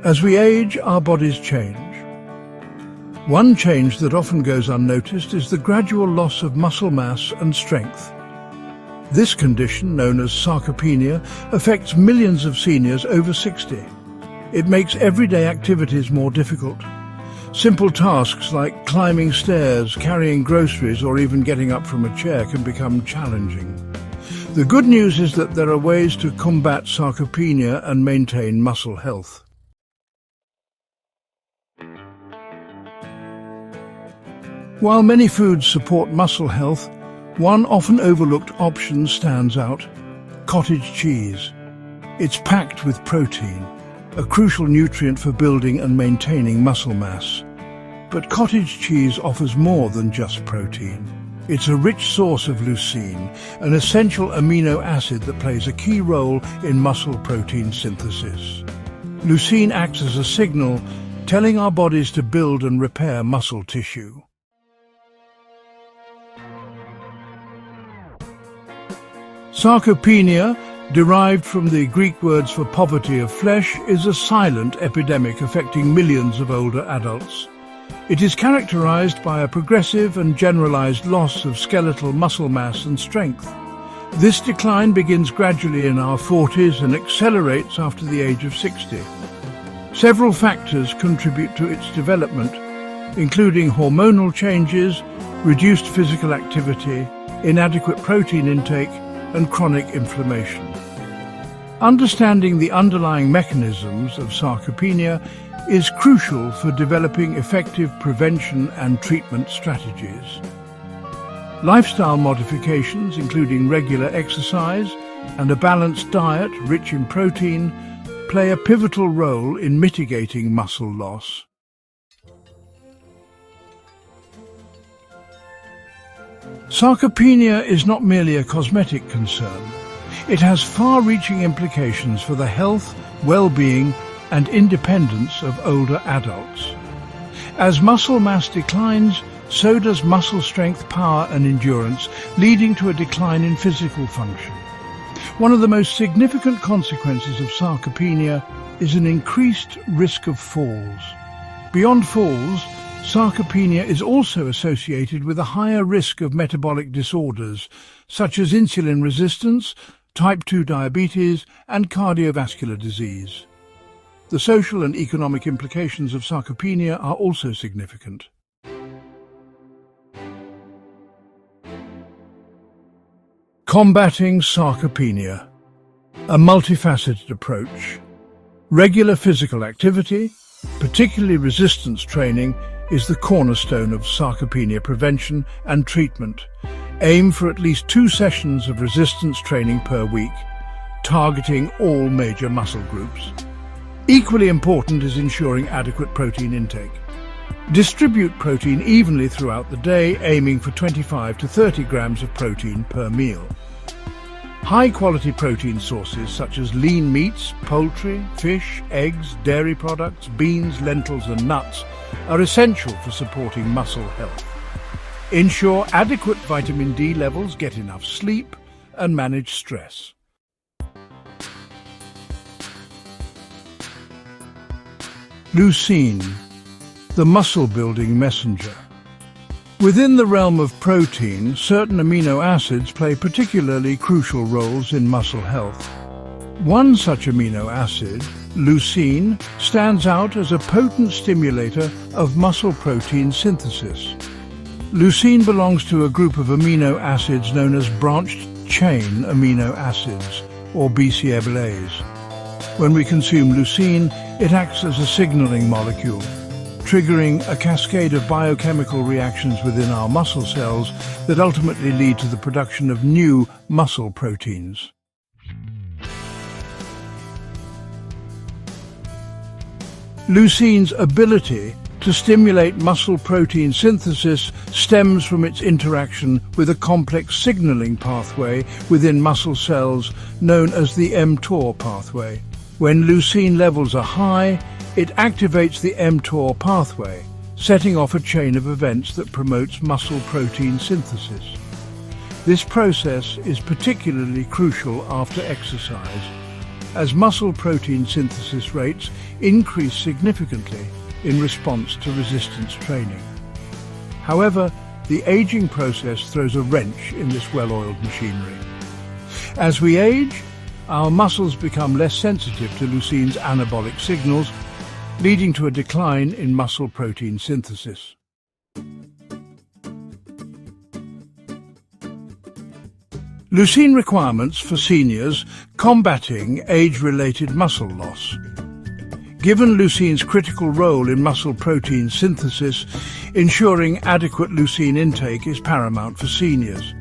As we age, our bodies change. One change that often goes unnoticed is the gradual loss of muscle mass and strength. This condition, known as sarcopenia, affects millions of seniors over 60. It makes everyday activities more difficult. Simple tasks like climbing stairs, carrying groceries, or even getting up from a chair can become challenging. The good news is that there are ways to combat sarcopenia and maintain muscle health. While many foods support muscle health, one often overlooked option stands out: cottage cheese. It's packed with protein, a crucial nutrient for building and maintaining muscle mass. But cottage cheese offers more than just protein. It's a rich source of leucine, an essential amino acid that plays a key role in muscle protein synthesis. Leucine acts as a signal, telling our bodies to build and repair muscle tissue. Sarcopenia, derived from the Greek words for poverty of flesh, is a silent epidemic affecting millions of older adults. It is characterized by a progressive and generalized loss of skeletal muscle mass and strength. This decline begins gradually in our 40s and accelerates after the age of 60. Several factors contribute to its development, including hormonal changes, reduced physical activity, inadequate protein intake, and chronic inflammation. Understanding the underlying mechanisms of sarcopenia is crucial for developing effective prevention and treatment strategies. Lifestyle modifications, including regular exercise and a balanced diet rich in protein, play a pivotal role in mitigating muscle loss. Sarcopenia is not merely a cosmetic concern. It has far-reaching implications for the health, well-being, and independence of older adults. As muscle mass declines, so does muscle strength, power, and endurance, leading to a decline in physical function. One of the most significant consequences of sarcopenia is an increased risk of falls. Beyond falls, sarcopenia is also associated with a higher risk of metabolic disorders, such as insulin resistance, type 2 diabetes, and cardiovascular disease. The social and economic implications of sarcopenia are also significant. Combating sarcopenia. A multifaceted approach. Regular physical activity, particularly resistance training, is the cornerstone of sarcopenia prevention and treatment. Aim for at least 2 sessions of resistance training per week, targeting all major muscle groups. Equally important is ensuring adequate protein intake. Distribute protein evenly throughout the day, aiming for 25 to 30 grams of protein per meal. High-quality protein sources such as lean meats, poultry, fish, eggs, dairy products, beans, lentils and nuts are essential for supporting muscle health. Ensure adequate vitamin D levels, get enough sleep, and manage stress. Leucine, the muscle-building messenger. Within the realm of protein, certain amino acids play particularly crucial roles in muscle health. One such amino acid, leucine, stands out as a potent stimulator of muscle protein synthesis. Leucine belongs to a group of amino acids known as branched-chain amino acids, or BCAAs. When we consume leucine, it acts as a signaling molecule, triggering a cascade of biochemical reactions within our muscle cells that ultimately lead to the production of new muscle proteins. Leucine's ability to stimulate muscle protein synthesis stems from its interaction with a complex signaling pathway within muscle cells known as the mTOR pathway. When leucine levels are high, it activates the mTOR pathway, setting off a chain of events that promotes muscle protein synthesis. This process is particularly crucial after exercise, as muscle protein synthesis rates increase significantly in response to resistance training. However, the aging process throws a wrench in this well-oiled machinery. As we age, our muscles become less sensitive to leucine's anabolic signals, leading to a decline in muscle protein synthesis. Leucine requirements for seniors combating age-related muscle loss. Given leucine's critical role in muscle protein synthesis, ensuring adequate leucine intake is paramount for seniors.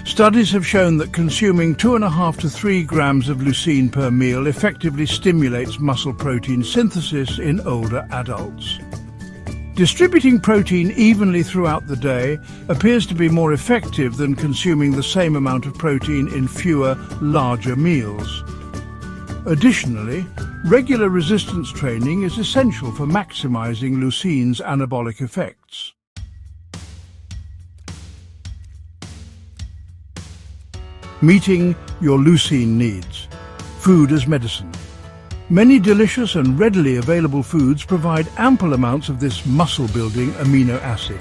Studies have shown that consuming 2.5 to 3 grams of leucine per meal effectively stimulates muscle protein synthesis in older adults. Distributing protein evenly throughout the day appears to be more effective than consuming the same amount of protein in fewer, larger meals. Additionally, regular resistance training is essential for maximizing leucine's anabolic effects. Meeting your leucine needs. Food as medicine. Many delicious and readily available foods provide ample amounts of this muscle-building amino acid.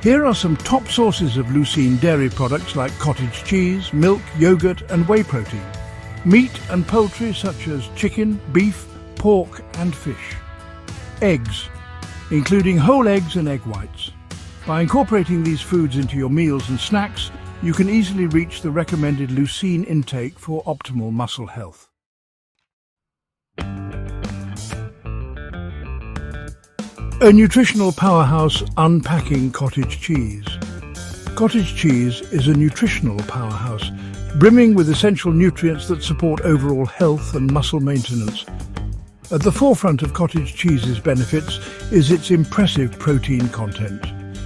Here are some top sources of leucine dairy products like cottage cheese, milk, yogurt and whey protein. Meat and poultry such as chicken, beef, pork and fish. Eggs, including whole eggs and egg whites. By incorporating these foods into your meals and snacks, you can easily reach the recommended leucine intake for optimal muscle health. A nutritional powerhouse unpacking cottage cheese. Cottage cheese is a nutritional powerhouse, brimming with essential nutrients that support overall health and muscle maintenance. At the forefront of cottage cheese's benefits is its impressive protein content.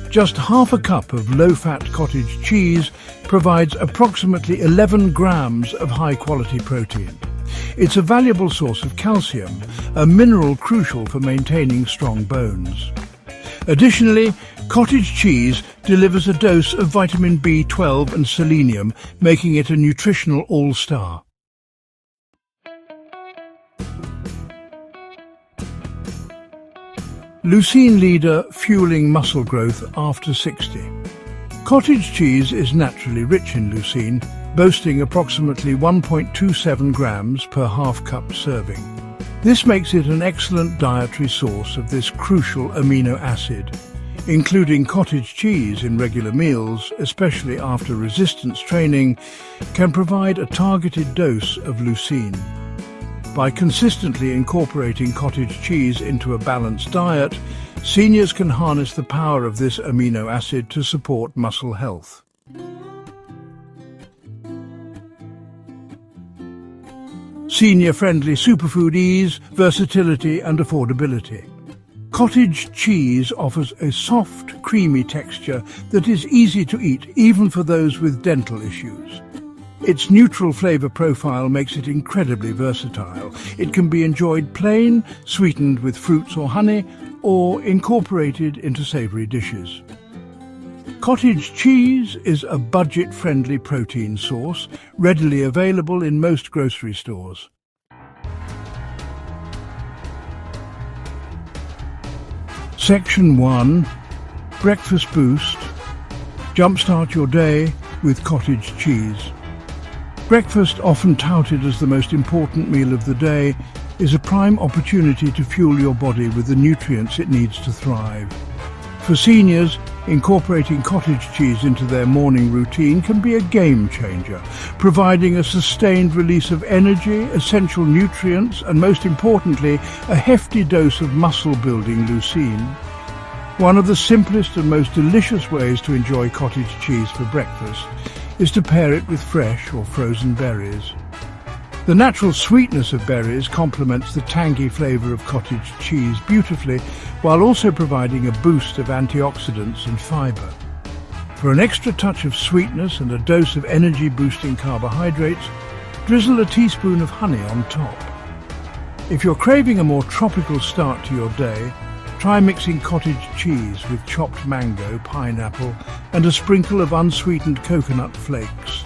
Just half a cup of low-fat cottage cheese provides approximately 11 grams of high-quality protein. It's a valuable source of calcium, a mineral crucial for maintaining strong bones. Additionally, cottage cheese delivers a dose of vitamin B12 and selenium, making it a nutritional all-star. Leucine leader fueling muscle growth after 60. Cottage cheese is naturally rich in leucine, boasting approximately 1.27 grams per half-cup serving. This makes it an excellent dietary source of this crucial amino acid. Including cottage cheese in regular meals, especially after resistance training, can provide a targeted dose of leucine. By consistently incorporating cottage cheese into a balanced diet, seniors can harness the power of this amino acid to support muscle health. Senior-friendly superfood ease, versatility and affordability. Cottage cheese offers a soft, creamy texture that is easy to eat even for those with dental issues. Its neutral flavor profile makes it incredibly versatile. It can be enjoyed plain, sweetened with fruits or honey, or incorporated into savory dishes. Cottage cheese is a budget-friendly protein source, readily available in most grocery stores. Section 1. Breakfast Boost. Jumpstart your day with cottage cheese. Breakfast, often touted as the most important meal of the day, is a prime opportunity to fuel your body with the nutrients it needs to thrive. For seniors, incorporating cottage cheese into their morning routine can be a game changer, providing a sustained release of energy, essential nutrients, and most importantly, a hefty dose of muscle-building leucine. One of the simplest and most delicious ways to enjoy cottage cheese for breakfast is to pair it with fresh or frozen berries. The natural sweetness of berries complements the tangy flavour of cottage cheese beautifully, while also providing a boost of antioxidants and fibre. For an extra touch of sweetness and a dose of energy-boosting carbohydrates, drizzle a teaspoon of honey on top. If you're craving a more tropical start to your day, try mixing cottage cheese with chopped mango, pineapple, and a sprinkle of unsweetened coconut flakes.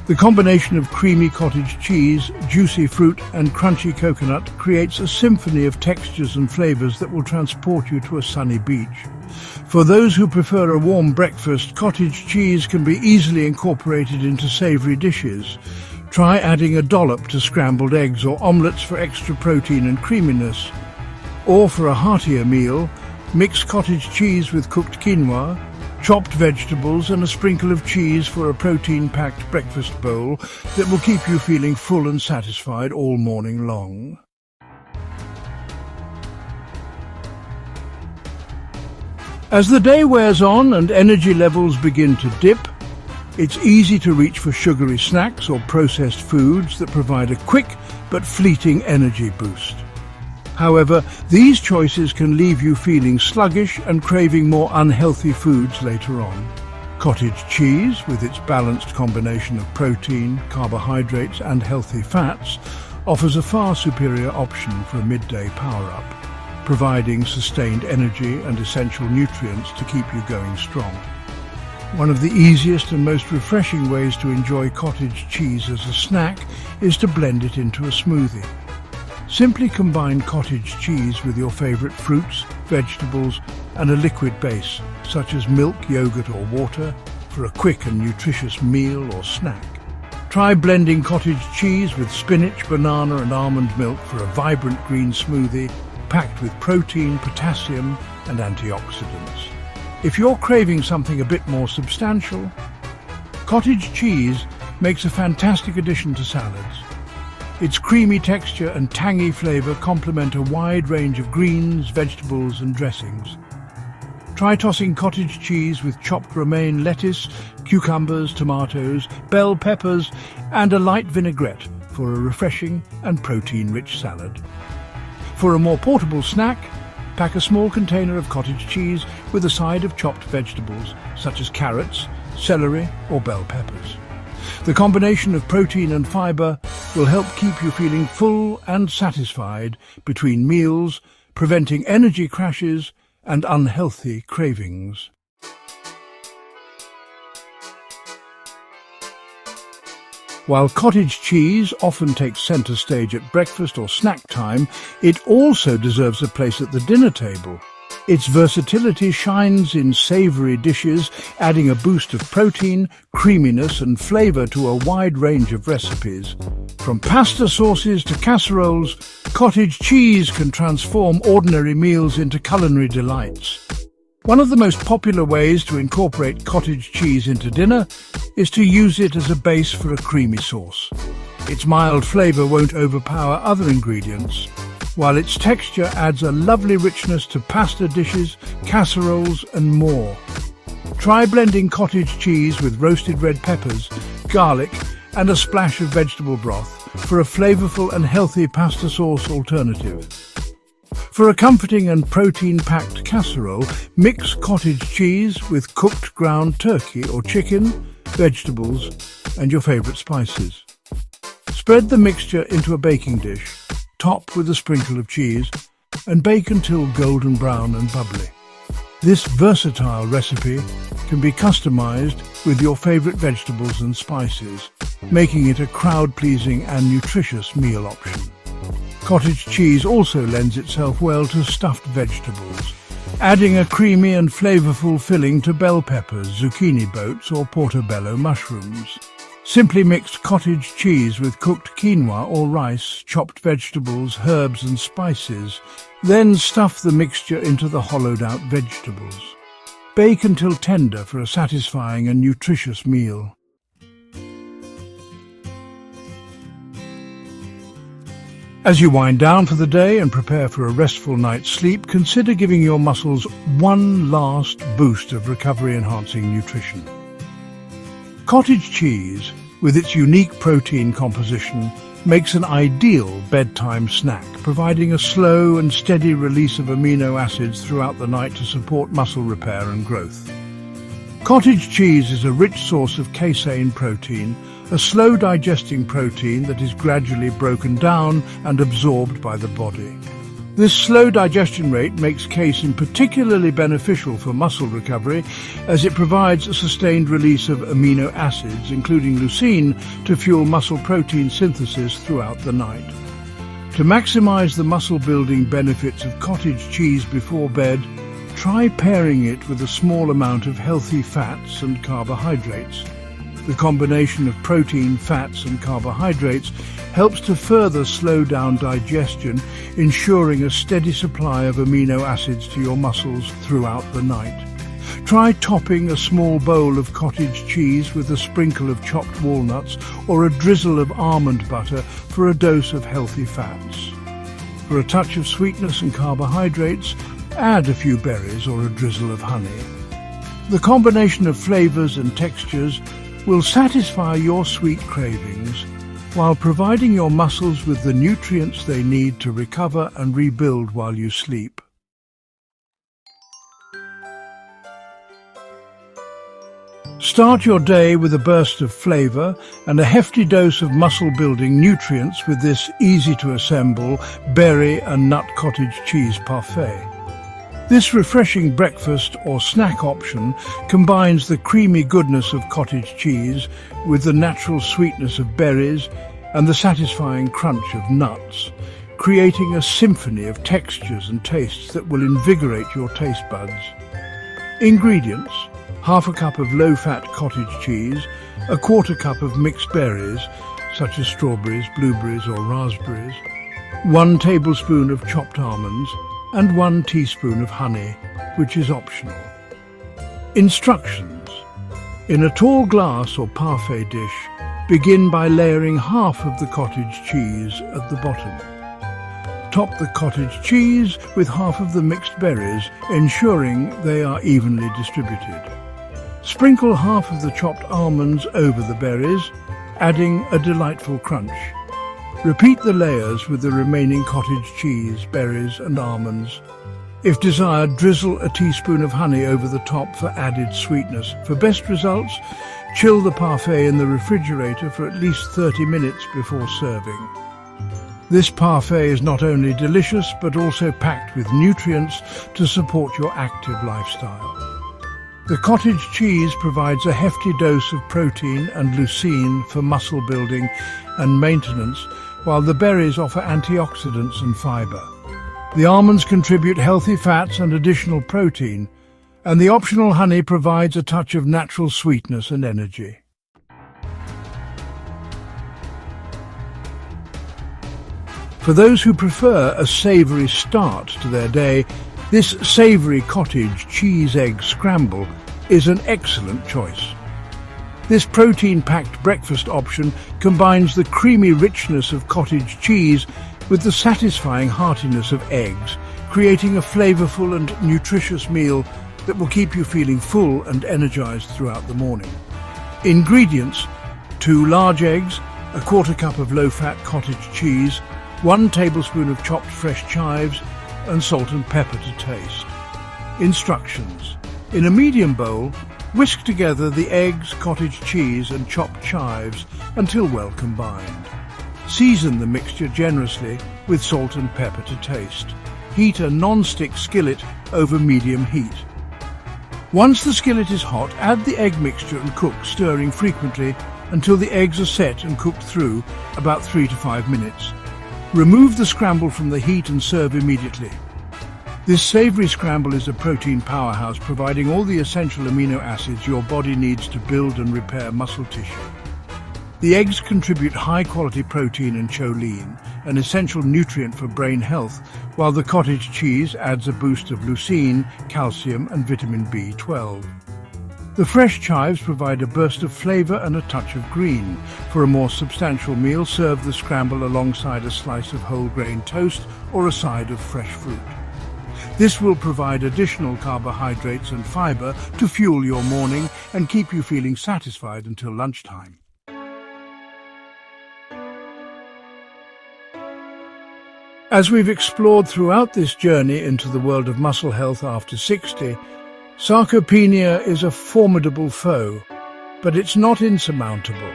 The combination of creamy cottage cheese, juicy fruit and crunchy coconut creates a symphony of textures and flavors that will transport you to a sunny beach. For those who prefer a warm breakfast, cottage cheese can be easily incorporated into savory dishes. Try adding a dollop to scrambled eggs or omelettes for extra protein and creaminess. Or for a heartier meal, mix cottage cheese with cooked quinoa, chopped vegetables and a sprinkle of cheese for a protein-packed breakfast bowl that will keep you feeling full and satisfied all morning long. As the day wears on and energy levels begin to dip, it's easy to reach for sugary snacks or processed foods that provide a quick but fleeting energy boost. However, these choices can leave you feeling sluggish and craving more unhealthy foods later on. Cottage cheese, with its balanced combination of protein, carbohydrates and healthy fats, offers a far superior option for a midday power-up, providing sustained energy and essential nutrients to keep you going strong. One of the easiest and most refreshing ways to enjoy cottage cheese as a snack is to blend it into a smoothie. Simply combine cottage cheese with your favorite fruits, vegetables, and a liquid base, such as milk, yogurt, or water, for a quick and nutritious meal or snack. Try blending cottage cheese with spinach, banana, and almond milk for a vibrant green smoothie packed with protein, potassium, and antioxidants. If you're craving something a bit more substantial, cottage cheese makes a fantastic addition to salads. Its creamy texture and tangy flavor complement a wide range of greens, vegetables and dressings. Try tossing cottage cheese with chopped romaine lettuce, cucumbers, tomatoes, bell peppers and a light vinaigrette for a refreshing and protein-rich salad. For a more portable snack, pack a small container of cottage cheese with a side of chopped vegetables such as carrots, celery or bell peppers. The combination of protein and fiber will help keep you feeling full and satisfied between meals, preventing energy crashes and unhealthy cravings. While cottage cheese often takes center stage at breakfast or snack time, it also deserves a place at the dinner table. Its versatility shines in savory dishes, adding a boost of protein, creaminess and flavor to a wide range of recipes. From pasta sauces to casseroles, cottage cheese can transform ordinary meals into culinary delights. One of the most popular ways to incorporate cottage cheese into dinner is to use it as a base for a creamy sauce. Its mild flavor won't overpower other ingredients, while its texture adds a lovely richness to pasta dishes, casseroles and more. Try blending cottage cheese with roasted red peppers, garlic and a splash of vegetable broth for a flavorful and healthy pasta sauce alternative. For a comforting and protein-packed casserole, mix cottage cheese with cooked ground turkey or chicken, vegetables and your favorite spices. Spread the mixture into a baking dish, top with a sprinkle of cheese, and bake until golden brown and bubbly. This versatile recipe can be customized with your favorite vegetables and spices, making it a crowd-pleasing and nutritious meal option. Cottage cheese also lends itself well to stuffed vegetables, adding a creamy and flavorful filling to bell peppers, zucchini boats or portobello mushrooms. Simply mix cottage cheese with cooked quinoa or rice, chopped vegetables, herbs and spices. Then stuff the mixture into the hollowed-out vegetables. Bake until tender for a satisfying and nutritious meal. As you wind down for the day and prepare for a restful night's sleep, consider giving your muscles one last boost of recovery-enhancing nutrition. Cottage cheese, with its unique protein composition, makes an ideal bedtime snack, providing a slow and steady release of amino acids throughout the night to support muscle repair and growth. Cottage cheese is a rich source of casein protein, a slow-digesting protein that is gradually broken down and absorbed by the body. This slow digestion rate makes casein particularly beneficial for muscle recovery, as it provides a sustained release of amino acids, including leucine, to fuel muscle protein synthesis throughout the night. To maximize the muscle-building benefits of cottage cheese before bed, try pairing it with a small amount of healthy fats and carbohydrates. The combination of protein, fats and carbohydrates helps to further slow down digestion, ensuring a steady supply of amino acids to your muscles throughout the night. Try topping a small bowl of cottage cheese with a sprinkle of chopped walnuts or a drizzle of almond butter for a dose of healthy fats. For a touch of sweetness and carbohydrates, add a few berries or a drizzle of honey. The combination of flavors and textures will satisfy your sweet cravings while providing your muscles with the nutrients they need to recover and rebuild while you sleep. Start your day with a burst of flavor and a hefty dose of muscle-building nutrients with this easy-to-assemble berry and nut cottage cheese parfait. This refreshing breakfast or snack option combines the creamy goodness of cottage cheese with the natural sweetness of berries and the satisfying crunch of nuts, creating a symphony of textures and tastes that will invigorate your taste buds. Ingredients: half a cup of low-fat cottage cheese, a quarter cup of mixed berries, such as strawberries, blueberries or raspberries, 1 tablespoon of chopped almonds, and 1 teaspoon of honey, which is optional. Instructions: in a tall glass or parfait dish, begin by layering half of the cottage cheese at the bottom. Top the cottage cheese with half of the mixed berries, ensuring they are evenly distributed. Sprinkle half of the chopped almonds over the berries, adding a delightful crunch. Repeat the layers with the remaining cottage cheese, berries and almonds. If desired, drizzle a teaspoon of honey over the top for added sweetness. For best results, chill the parfait in the refrigerator for at least 30 minutes before serving. This parfait is not only delicious but also packed with nutrients to support your active lifestyle. The cottage cheese provides a hefty dose of protein and leucine for muscle building and maintenance, while the berries offer antioxidants and fiber. The almonds contribute healthy fats and additional protein, and the optional honey provides a touch of natural sweetness and energy. For those who prefer a savory start to their day, this savory cottage cheese egg scramble is an excellent choice. This protein-packed breakfast option combines the creamy richness of cottage cheese with the satisfying heartiness of eggs, creating a flavorful and nutritious meal that will keep you feeling full and energized throughout the morning. Ingredients: 2 large eggs, a quarter cup of low-fat cottage cheese, 1 tablespoon of chopped fresh chives, and salt and pepper to taste. Instructions: in a medium bowl, whisk together the eggs, cottage cheese and chopped chives until well combined. Season the mixture generously with salt and pepper to taste. Heat a non-stick skillet over medium heat. Once the skillet is hot, add the egg mixture and cook, stirring frequently until the eggs are set and cooked through, about 3 to 5 minutes. Remove the scramble from the heat and serve immediately. This savory scramble is a protein powerhouse, providing all the essential amino acids your body needs to build and repair muscle tissue. The eggs contribute high-quality protein and choline, an essential nutrient for brain health, while the cottage cheese adds a boost of leucine, calcium and vitamin B12. The fresh chives provide a burst of flavor and a touch of green. For a more substantial meal, serve the scramble alongside a slice of whole grain toast or a side of fresh fruit. This will provide additional carbohydrates and fiber to fuel your morning and keep you feeling satisfied until lunchtime. As we've explored throughout this journey into the world of muscle health after 60, sarcopenia is a formidable foe, but it's not insurmountable.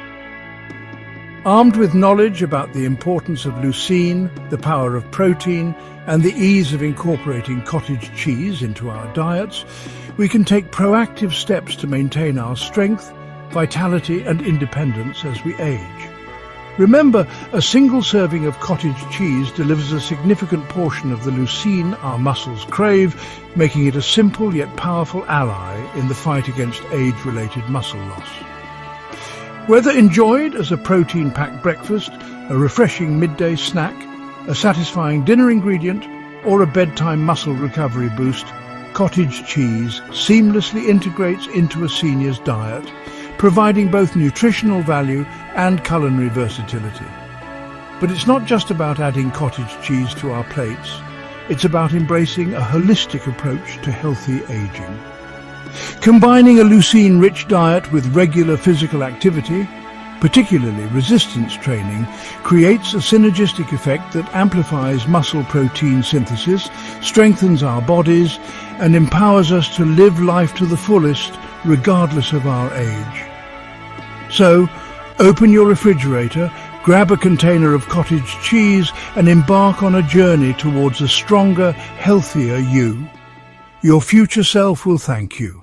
Armed with knowledge about the importance of leucine, the power of protein, and the ease of incorporating cottage cheese into our diets, we can take proactive steps to maintain our strength, vitality, and independence as we age. Remember, a single serving of cottage cheese delivers a significant portion of the leucine our muscles crave, making it a simple yet powerful ally in the fight against age-related muscle loss. Whether enjoyed as a protein-packed breakfast, a refreshing midday snack, a satisfying dinner ingredient, or a bedtime muscle recovery boost, cottage cheese seamlessly integrates into a senior's diet, providing both nutritional value and culinary versatility. But it's not just about adding cottage cheese to our plates, it's about embracing a holistic approach to healthy aging. Combining a leucine-rich diet with regular physical activity, particularly resistance training, creates a synergistic effect that amplifies muscle protein synthesis, strengthens our bodies, and empowers us to live life to the fullest, regardless of our age. So, open your refrigerator, grab a container of cottage cheese, and embark on a journey towards a stronger, healthier you. Your future self will thank you.